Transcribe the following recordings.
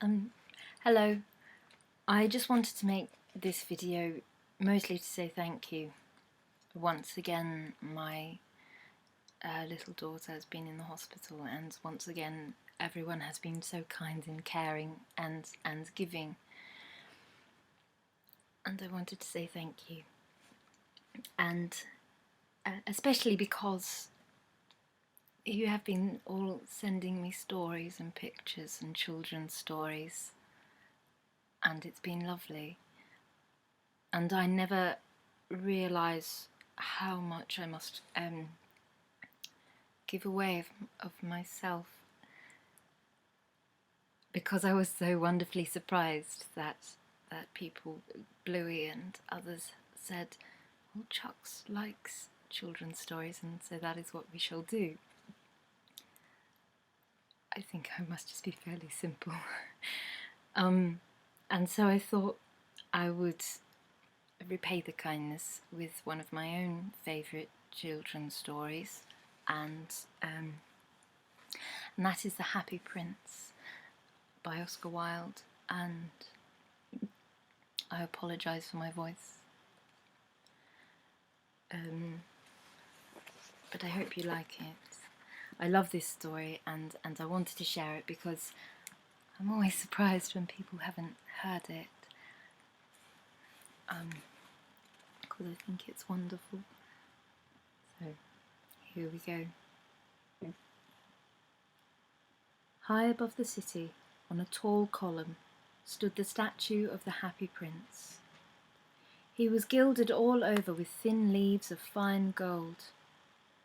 Um, Hello. I just wanted to make this video mostly to say thank you. Once again, my little daughter has been in the hospital, and once again, everyone has been so kind and caring and giving. And I wanted to say thank you. And especially because you have been all sending me stories and pictures and children's stories, and it's been lovely. And I never realise how much I must give away of myself, because I was so wonderfully surprised that people, Bluey and others, said, "Well, Chucks likes children's stories, and so that is what we shall do." I think I must just be fairly simple. And so I thought I would repay the kindness with one of my own favourite children's stories, and that is The Happy Prince by Oscar Wilde. And I apologise for my voice, but I hope you like it. I love this story, and I wanted to share it because I'm always surprised when people haven't heard it, because I think it's wonderful. So here we go. High above the city, on a tall column, stood the statue of the Happy Prince. He was gilded all over with thin leaves of fine gold.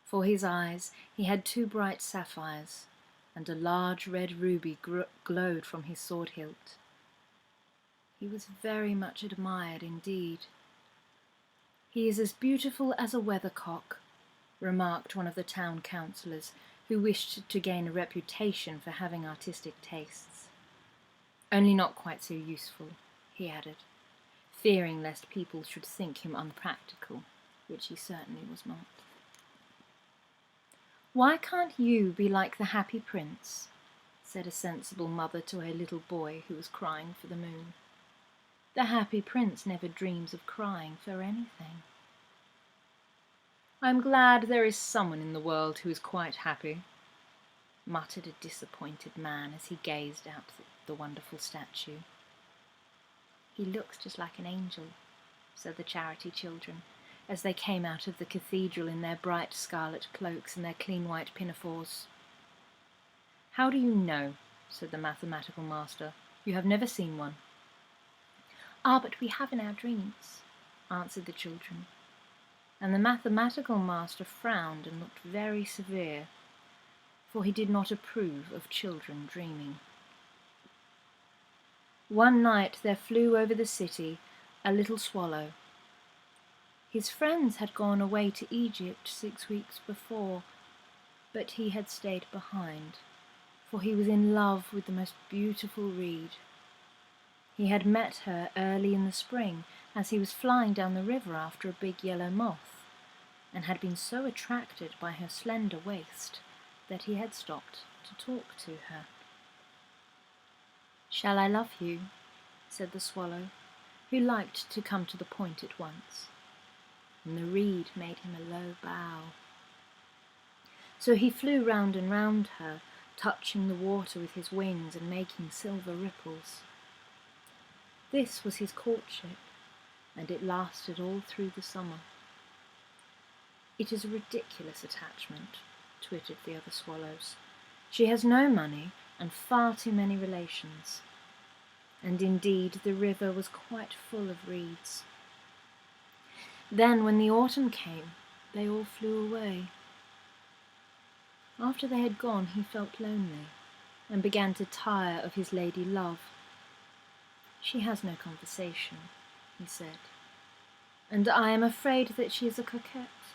For his eyes he had 2 bright sapphires, and a large red ruby glowed from his sword hilt. He was very much admired indeed. "He is as beautiful as a weathercock," remarked one of the town councillors, who wished to gain a reputation for having artistic tastes. "Only not quite so useful," he added, fearing lest people should think him unpractical, which he certainly was not. "Why can't you be like the Happy Prince?" said a sensible mother to her little boy who was crying for the moon. "The Happy Prince never dreams of crying for anything." "I'm glad there is someone in the world who is quite happy," muttered a disappointed man as he gazed at the wonderful statue. "He looks just like an angel," said the charity children, as they came out of the cathedral in their bright scarlet cloaks and their clean white pinafores. "How do you know?" said the mathematical master. "You have never seen one." "Ah, but we have in our dreams," answered the children. And the mathematical master frowned and looked very severe, for he did not approve of children dreaming. One night there flew over the city a little swallow. His friends had gone away to Egypt 6 weeks before, but he had stayed behind, for he was in love with the most beautiful reed. He had met her early in the spring as he was flying down the river after a big yellow moth, and had been so attracted by her slender waist that he had stopped to talk to her. "Shall I love you?" said the swallow, who liked to come to the point at once, and the reed made him a low bow. So he flew round and round her, touching the water with his wings and making silver ripples. This was his courtship, and it lasted all through the summer. "It is a ridiculous attachment," twittered the other swallows. "She has no money and far too many relations." And indeed the river was quite full of reeds. Then when the autumn came, they all flew away. After they had gone, he felt lonely, and began to tire of his lady love. "She has no conversation," he said, "and I am afraid that she is a coquette,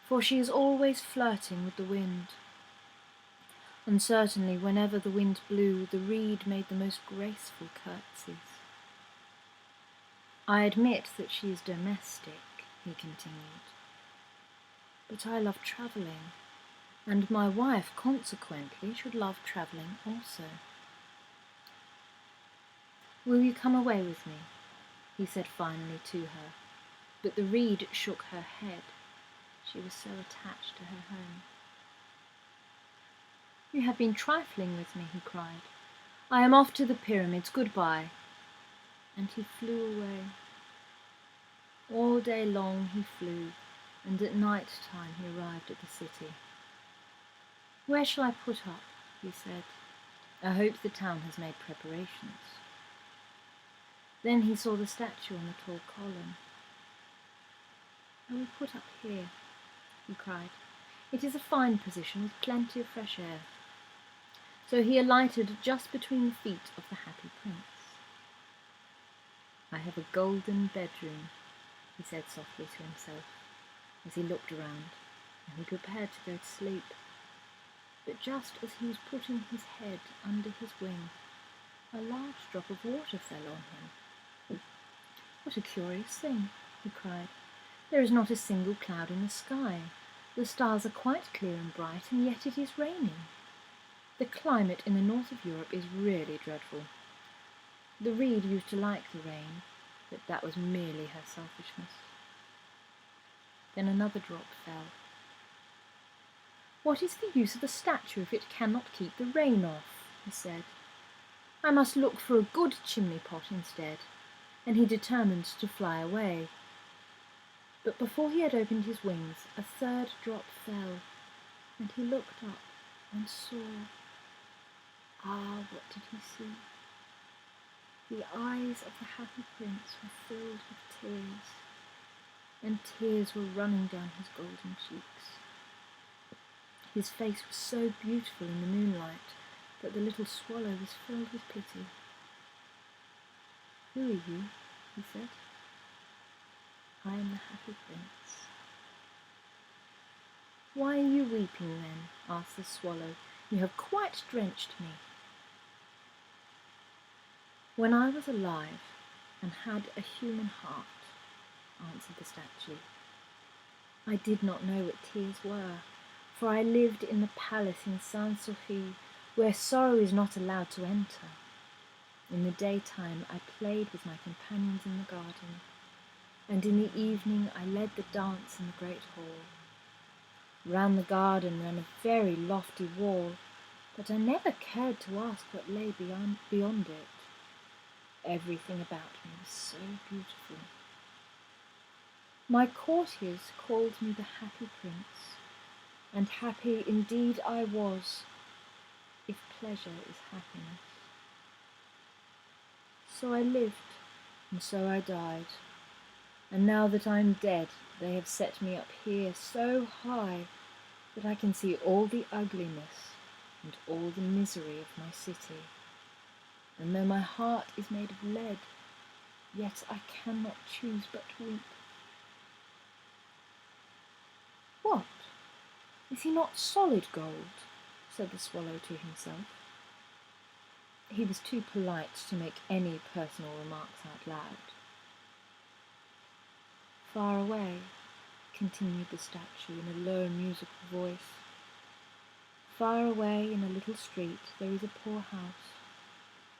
for she is always flirting with the wind. And certainly whenever the wind blew, the reed made the most graceful curtsies. I admit that she is domestic," he continued, "but I love travelling, and my wife consequently should love travelling also. "Will you come away with me?" he said finally to her, but the reed shook her head. She was so attached to her home. "You have been trifling with me," he cried. "I am off to the pyramids. Goodbye." And he flew away. All day long he flew, and at night time he arrived at the city. "Where shall I put up?" he said. "I hope the town has made preparations." Then he saw the statue on the tall column. "I will put up here," he cried. "It is a fine position with plenty of fresh air." So he alighted just between the feet of the Happy Prince. "I have a golden bedroom," he said softly to himself as he looked around, and he prepared to go to sleep. But just as he was putting his head under his wing, a large drop of water fell on him. "What a curious thing," he cried. "There is not a single cloud in the sky. The stars are quite clear and bright, and yet it is raining. The climate in the north of Europe is really dreadful." The reed used to like the rain, but that was merely her selfishness. Then another drop fell. "What is the use of a statue if it cannot keep the rain off?" he said. "I must look for a good chimney pot instead," and he determined to fly away. But before he had opened his wings, a third drop fell, and he looked up and saw. Ah, what did he see? The eyes of the Happy Prince were filled with tears, and tears were running down his golden cheeks. His face was so beautiful in the moonlight that the little swallow was filled with pity. "Who are you?" he said. "I am the Happy Prince." "Why are you weeping then?" asked the swallow. "You have quite drenched me." "When I was alive and had a human heart," answered the statue, "I did not know what tears were, for I lived in the palace in Saint-Sophie, where sorrow is not allowed to enter. In the daytime I played with my companions in the garden, and in the evening I led the dance in the great hall. Round the garden ran a very lofty wall, but I never cared to ask what lay beyond it. Everything about me was so beautiful. My courtiers called me the Happy Prince, and happy indeed I was, if pleasure is happiness. So I lived, and so I died, and now that I am dead, they have set me up here so high that I can see all the ugliness and all the misery of my city. And though my heart is made of lead, yet I cannot choose but weep." "What? Is he not solid gold?" said the swallow to himself. He was too polite to make any personal remarks out loud. "Far away," continued the statue in a low musical voice, "far away in a little street there is a poor house.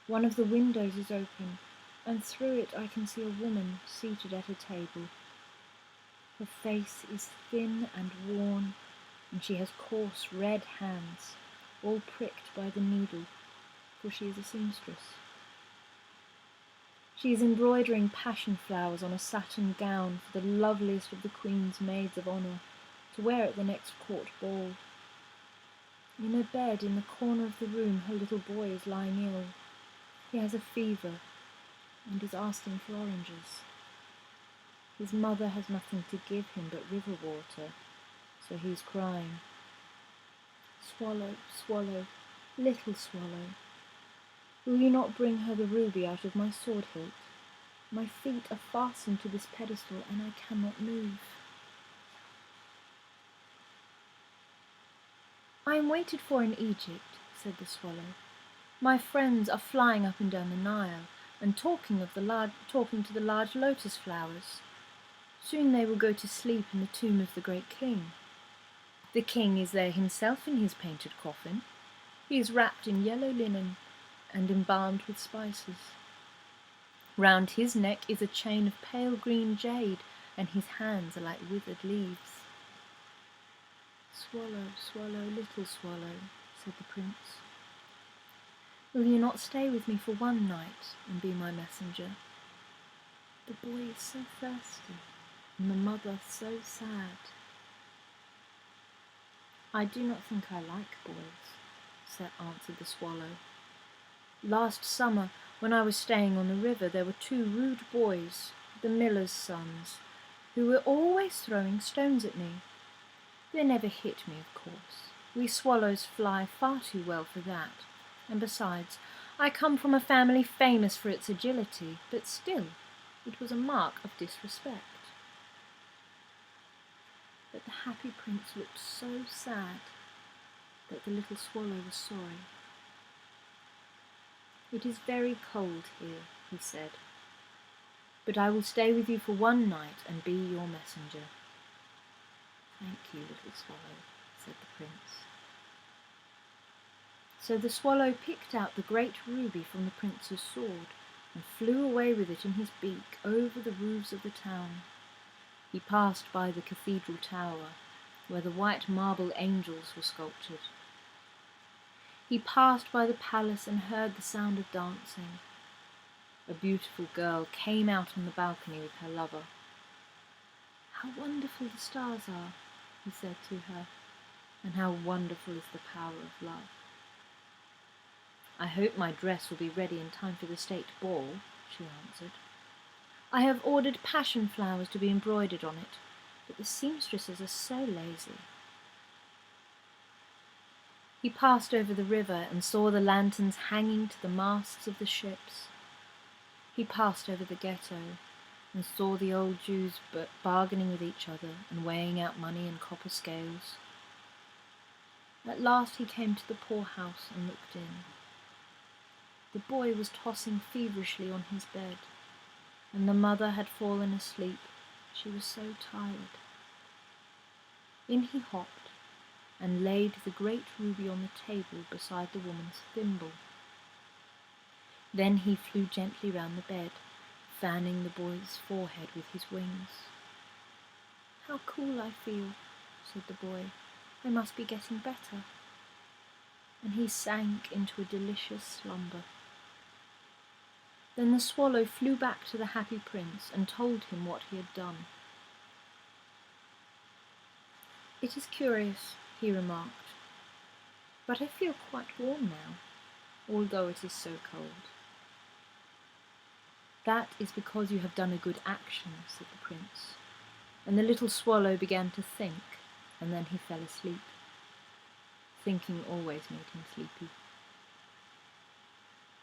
One of the windows is open, and through it I can see a woman seated at a table. Her face is thin and worn, and she has coarse red hands, all pricked by the needle, for she is a seamstress. She is embroidering passion flowers on a satin gown for the loveliest of the Queen's maids of honour to wear at the next court ball. In a bed in the corner of the room her little boy is lying ill. He has a fever and is asking for oranges. His mother has nothing to give him but river water, so he is crying. Swallow, swallow, little swallow, will you not bring her the ruby out of my sword hilt? My feet are fastened to this pedestal, and I cannot move." "I am waited for in Egypt," said the swallow. "My friends are flying up and down the Nile, and talking to the large lotus flowers. Soon they will go to sleep in the tomb of the great king. The king is there himself in his painted coffin. He is wrapped in yellow linen and embalmed with spices. Round his neck is a chain of pale green jade, and his hands are like withered leaves. Swallow, swallow, little swallow, said the prince. Will you not stay with me for one night and be my messenger? The boy is so thirsty, and the mother so sad. I do not think I like boys, answered the swallow. Last summer, when I was staying on the river, there were 2 rude boys, the miller's sons, who were always throwing stones at me. They never hit me, of course. We swallows fly far too well for that. And besides, I come from a family famous for its agility, but still, it was a mark of disrespect. But the happy prince looked so sad that the little swallow was sorry. It is very cold here, he said, but I will stay with you for one night and be your messenger. Thank you, little swallow, said the prince. So the swallow picked out the great ruby from the prince's sword and flew away with it in his beak over the roofs of the town. He passed by the cathedral tower, where the white marble angels were sculptured. He passed by the palace and heard the sound of dancing. A beautiful girl came out on the balcony with her lover. How wonderful the stars are, he said to her, and how wonderful is the power of love. I hope my dress will be ready in time for the state ball, she answered. I have ordered passion flowers to be embroidered on it, but the seamstresses are so lazy. He passed over the river and saw the lanterns hanging to the masts of the ships. He passed over the ghetto and saw the old Jews bargaining with each other and weighing out money in copper scales. At last he came to the poorhouse and looked in. The boy was tossing feverishly on his bed, and the mother had fallen asleep. She was so tired. In he hopped and laid the great ruby on the table beside the woman's thimble. Then he flew gently round the bed, fanning the boy's forehead with his wings. How cool I feel, said the boy. I must be getting better. And he sank into a delicious slumber. Then the swallow flew back to the happy prince and told him what he had done. It is curious, he remarked, but I feel quite warm now, although it is so cold. That is because you have done a good action, said the prince, and the little swallow began to think, and then he fell asleep. Thinking always made him sleepy.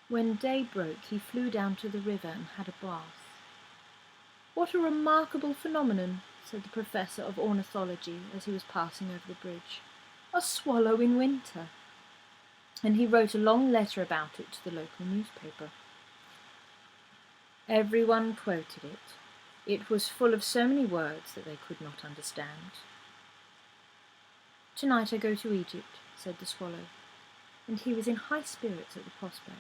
When day broke, he flew down to the river and had a bath. What a remarkable phenomenon, said the professor of ornithology as he was passing over the bridge. A swallow in winter. And he wrote a long letter about it to the local newspaper. Everyone quoted it. It was full of so many words that they could not understand. Tonight I go to Egypt, said the swallow, and he was in high spirits at the prospect.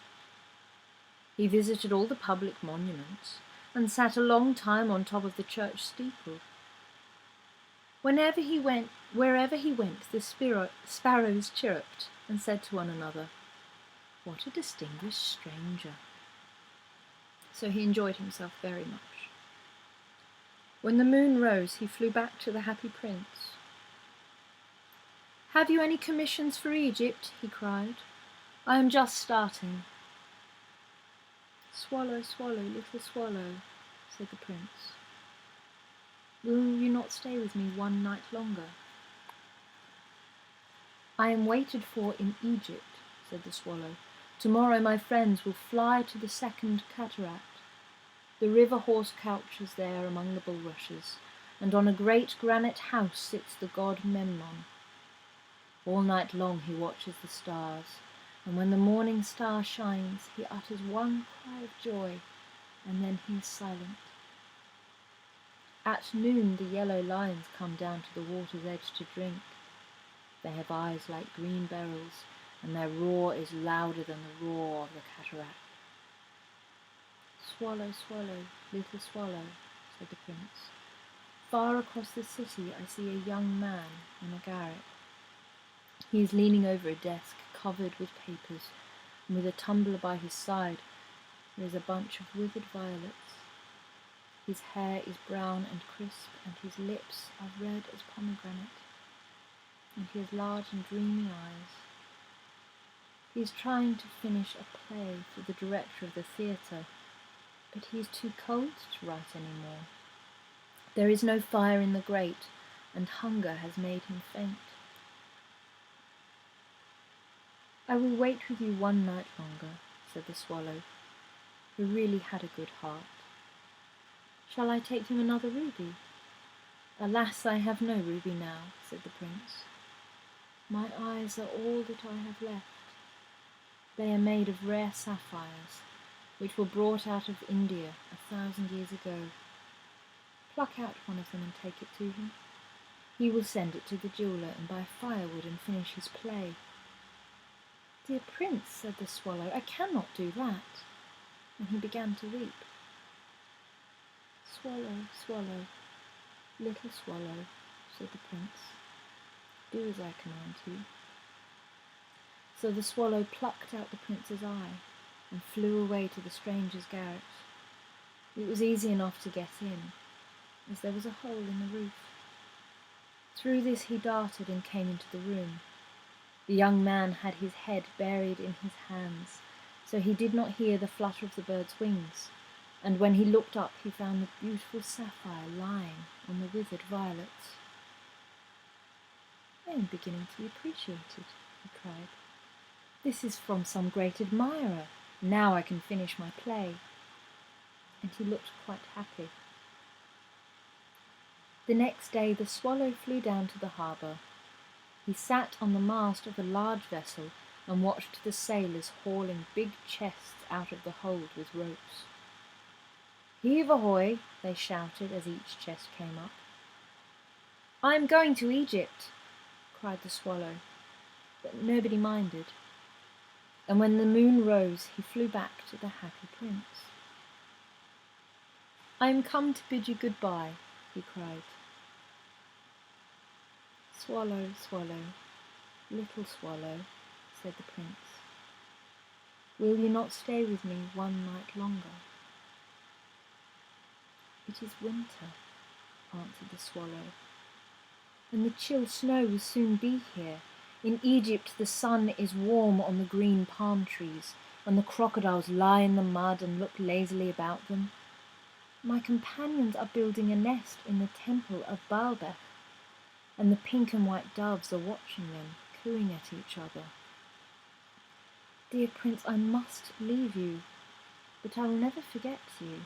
He visited all the public monuments and sat a long time on top of the church steeple. Wherever he went, the sparrows chirruped and said to one another, "What a distinguished stranger." So he enjoyed himself very much. When the moon rose, he flew back to the happy prince. "Have you any commissions for Egypt?" he cried. "I am just starting." "Swallow, swallow, little swallow," said the prince. "Will you not stay with me one night longer?" "I am waited for in Egypt," said the swallow. "Tomorrow my friends will fly to the second cataract. The river horse couches there among the bulrushes, and on a great granite house sits the god Memnon. All night long he watches the stars, and when the morning star shines, he utters one cry of joy, and then he is silent. At noon the yellow lions come down to the water's edge to drink. They have eyes like green beryls, and their roar is louder than the roar of the cataract. Swallow, swallow, little swallow, said the prince. Far across the city I see a young man in a garret. He is leaning over a desk covered with papers, and with a tumbler by his side there is a bunch of withered violets. His hair is brown and crisp, and his lips are red as pomegranate, and he has large and dreamy eyes. He is trying to finish a play for the director of the theatre, but he is too cold to write any more. There is no fire in the grate, and hunger has made him faint. I will wait with you one night longer, said the swallow, who really had a good heart. Shall I take him another ruby? Alas, I have no ruby now, said the prince. My eyes are all that I have left. They are made of rare sapphires, which were brought out of India 1,000 years ago. Pluck out one of them and take it to him. He will send it to the jeweller and buy firewood and finish his play. Dear prince, said the swallow, I cannot do that. And he began to weep. Swallow, swallow, little swallow, said the prince, do as I command you. So the swallow plucked out the prince's eye and flew away to the stranger's garret. It was easy enough to get in, as there was a hole in the roof. Through this he darted and came into the room. The young man had his head buried in his hands, so he did not hear the flutter of the bird's wings, and when he looked up he found the beautiful sapphire lying on the withered violets. I am beginning to be appreciated, he cried. This is from some great admirer. Now I can finish my play. And he looked quite happy. The next day the swallow flew down to the harbour. He sat on the mast of a large vessel and watched the sailors hauling big chests out of the hold with ropes. Heave ahoy, they shouted as each chest came up. I am going to Egypt, cried the swallow, but nobody minded. And when the moon rose, he flew back to the happy prince. I am come to bid you goodbye, he cried. Swallow, swallow, little swallow, said the prince, will you not stay with me one night longer? It is winter, answered the swallow, and the chill snow will soon be here. In Egypt the sun is warm on the green palm trees, and the crocodiles lie in the mud and look lazily about them. My companions are building a nest in the temple of Baalbek, and the pink and white doves are watching them, cooing at each other. Dear prince, I must leave you, but I will never forget you.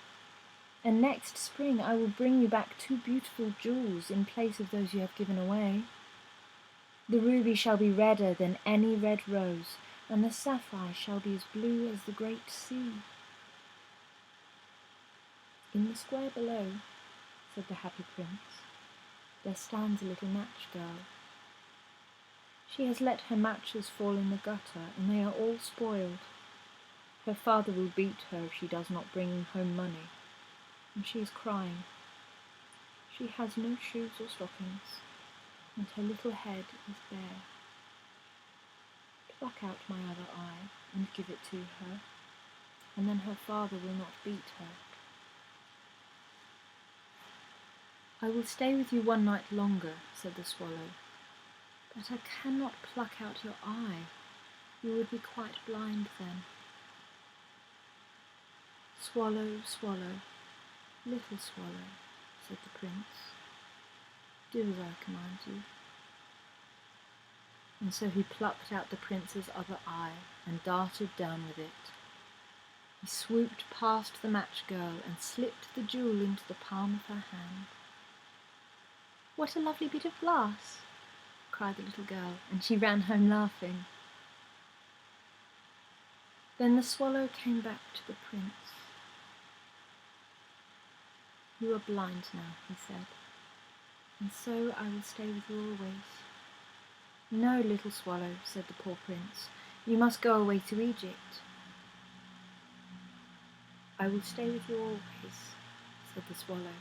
And next spring I will bring you back 2 beautiful jewels in place of those you have given away. The ruby shall be redder than any red rose, and the sapphire shall be as blue as the great sea. In the square below, said the happy prince, there stands a little match girl. She has let her matches fall in the gutter, and they are all spoiled. Her father will beat her if she does not bring home money, and she is crying. She has no shoes or stockings, and her little head is bare. Pluck out my other eye and give it to her, and then her father will not beat her. I will stay with you one night longer, said the swallow, but I cannot pluck out your eye. You would be quite blind then. Swallow, swallow, little swallow, said the prince, do as I command you. And so he plucked out the prince's other eye and darted down with it. He swooped past the match girl and slipped the jewel into the palm of her hand. What a lovely bit of glass, cried the little girl, and she ran home laughing. Then the swallow came back to the prince. You are blind now, he said, and so I will stay with you always. No, little swallow, said the poor prince, you must go away to Egypt. I will stay with you always, said the swallow,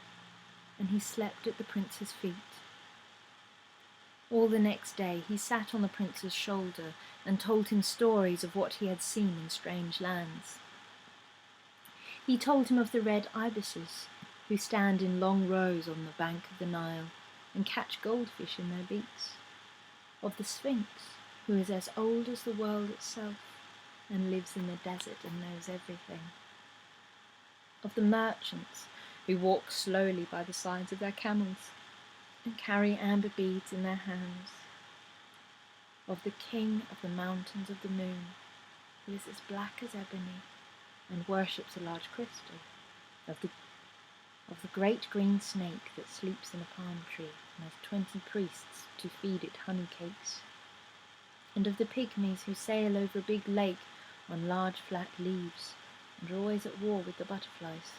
and he slept at the prince's feet. All the next day he sat on the prince's shoulder and told him stories of what he had seen in strange lands. He told him of the red ibises, who stand in long rows on the bank of the Nile and catch goldfish in their beaks, of the Sphinx, who is as old as the world itself and lives in the desert and knows everything, of the merchants who walk slowly by the sides of their camels and carry amber beads in their hands, of the king of the mountains of the moon, who is as black as ebony and worships a large crystal, of the great green snake that sleeps in a palm tree and has 20 priests to feed it honey cakes, and of the pygmies who sail over a big lake on large flat leaves and are always at war with the butterflies.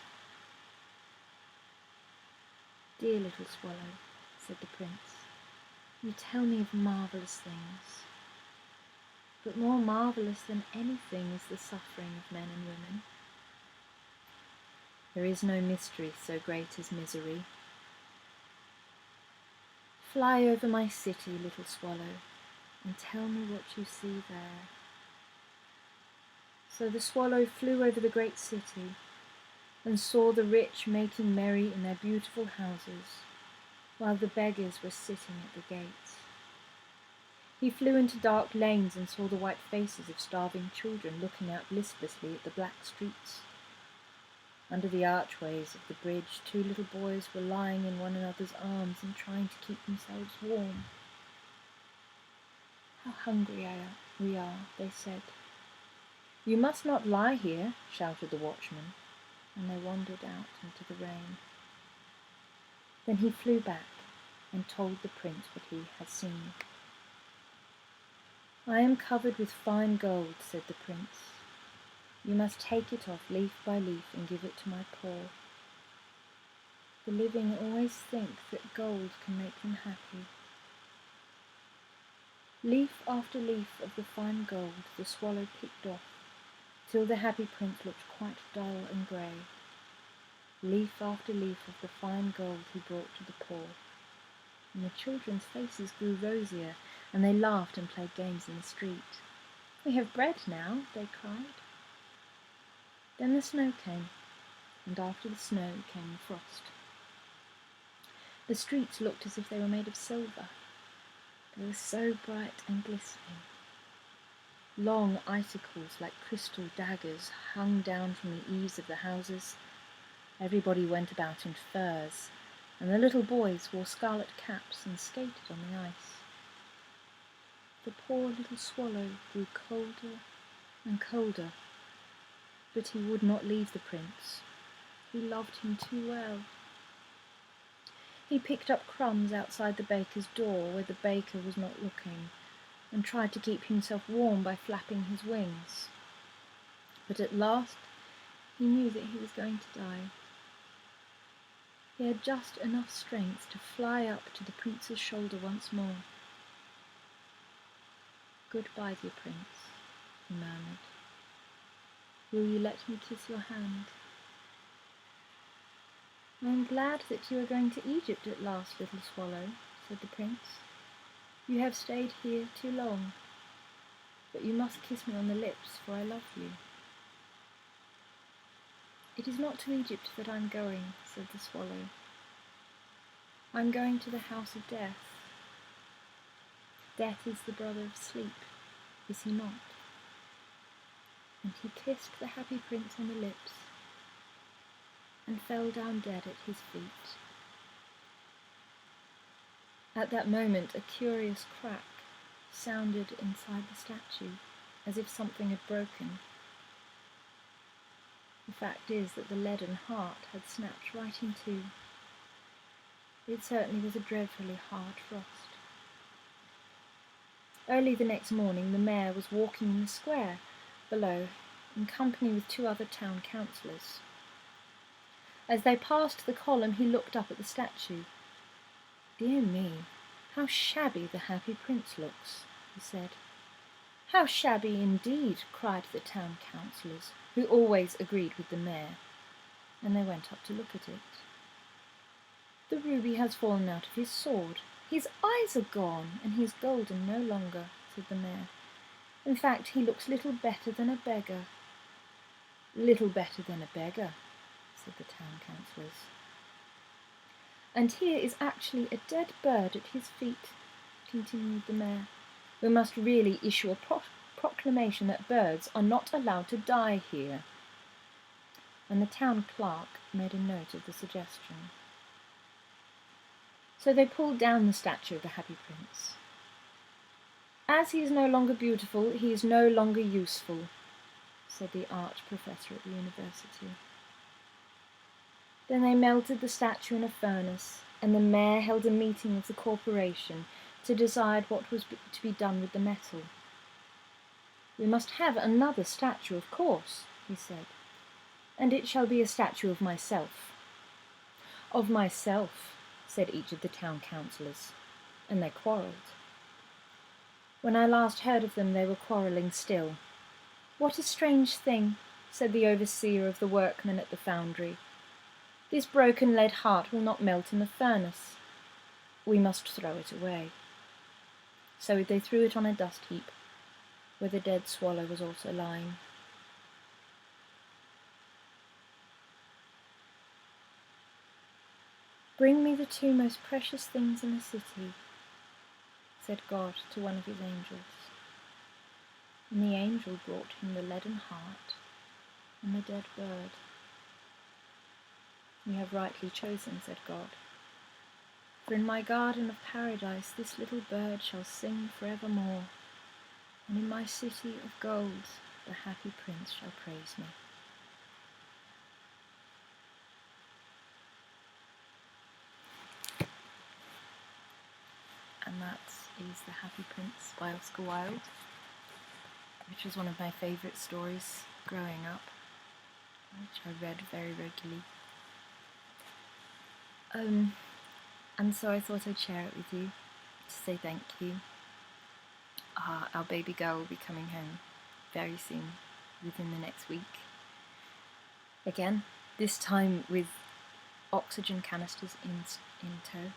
Dear little swallow, said the prince, you tell me of marvellous things, but more marvellous than anything is the suffering of men and women. There is no mystery so great as misery. Fly over my city, little swallow, and tell me what you see there. So the swallow flew over the great city and saw the rich making merry in their beautiful houses, while the beggars were sitting at the gates. He flew into dark lanes and saw the white faces of starving children looking out listlessly at the black streets. Under the archways of the bridge, 2 little boys were lying in one another's arms and trying to keep themselves warm. How hungry we are, they said. You must not lie here, shouted the watchman, and they wandered out into the rain. Then he flew back and told the prince what he had seen. I am covered with fine gold, said the prince. You must take it off leaf by leaf and give it to my poor. The living always think that gold can make them happy. Leaf after leaf of the fine gold the swallow picked off, till the happy prince looked quite dull and grey. Leaf after leaf of the fine gold he brought to the poor, and the children's faces grew rosier, and they laughed and played games in the street. We have bread now, they cried. Then the snow came, and after the snow came the frost. The streets looked as if they were made of silver. They were so bright and glistening. Long icicles like crystal daggers hung down from the eaves of the houses. Everybody went about in furs, and the little boys wore scarlet caps and skated on the ice. The poor little swallow grew colder and colder, but he would not leave the prince. He loved him too well. He picked up crumbs outside the baker's door where the baker was not looking, and tried to keep himself warm by flapping his wings. But at last he knew that he was going to die. He had just enough strength to fly up to the prince's shoulder once more. Goodbye, dear prince, he murmured. Will you let me kiss your hand? I am glad that you are going to Egypt at last, little swallow, said the prince. You have stayed here too long, but you must kiss me on the lips, for I love you. It is not to Egypt that I am going, said the swallow. I am going to the house of death. Death is the brother of sleep, is he not? And he kissed the happy prince on the lips and fell down dead at his feet. At that moment a curious crack sounded inside the statue, as if something had broken. The fact is that the leaden heart had snapped right in two. It certainly was a dreadfully hard frost. Early the next morning the mayor was walking in the square below in company with 2 other town councillors. As they passed the column he looked up at the statue. Dear me, how shabby the happy prince looks, he said. "How shabby indeed!" cried the town councillors, who always agreed with the mayor, and they went up to look at it. "The ruby has fallen out of his sword. His eyes are gone, and he is golden no longer," said the mayor. "In fact, he looks little better than a beggar." "Little better than a beggar," said the town councillors. "And here is actually a dead bird at his feet," continued the mayor. "We must really issue a proclamation that birds are not allowed to die here." And the town clerk made a note of the suggestion. So they pulled down the statue of the Happy Prince. "As he is no longer beautiful, he is no longer useful," said the art professor at the university. Then they melted the statue in a furnace, and the mayor held a meeting of the corporation to decide what was to be done with the metal. "We must have another statue, of course," he said, "and it shall be a statue of myself." "Of myself," said each of the town councillors, and they quarrelled. When I last heard of them, they were quarrelling still. "What a strange thing," said the overseer of the workmen at the foundry. "This broken lead heart will not melt in the furnace. We must throw it away." So they threw it on a dust heap, where the dead swallow was also lying. "Bring me the two most precious things in the city," said God to one of his angels. And the angel brought him the leaden heart and the dead bird. "You have rightly chosen," said God. "For in my garden of paradise this little bird shall sing forevermore, and in my city of gold the happy prince shall praise me." And that is The Happy Prince by Oscar Wilde, which was one of my favourite stories growing up, which I read very regularly. And so I thought I'd share it with you to say thank you. Our baby girl will be coming home very soon, within the next week. Again, this time with oxygen canisters in tow.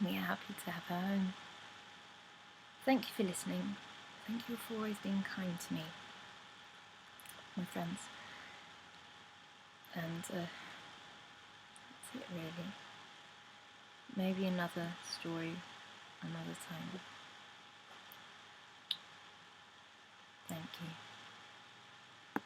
We are happy to have her home. Thank you for listening. Thank you for always being kind to me, my friends. And that's it really. Maybe another story another time. Thank you.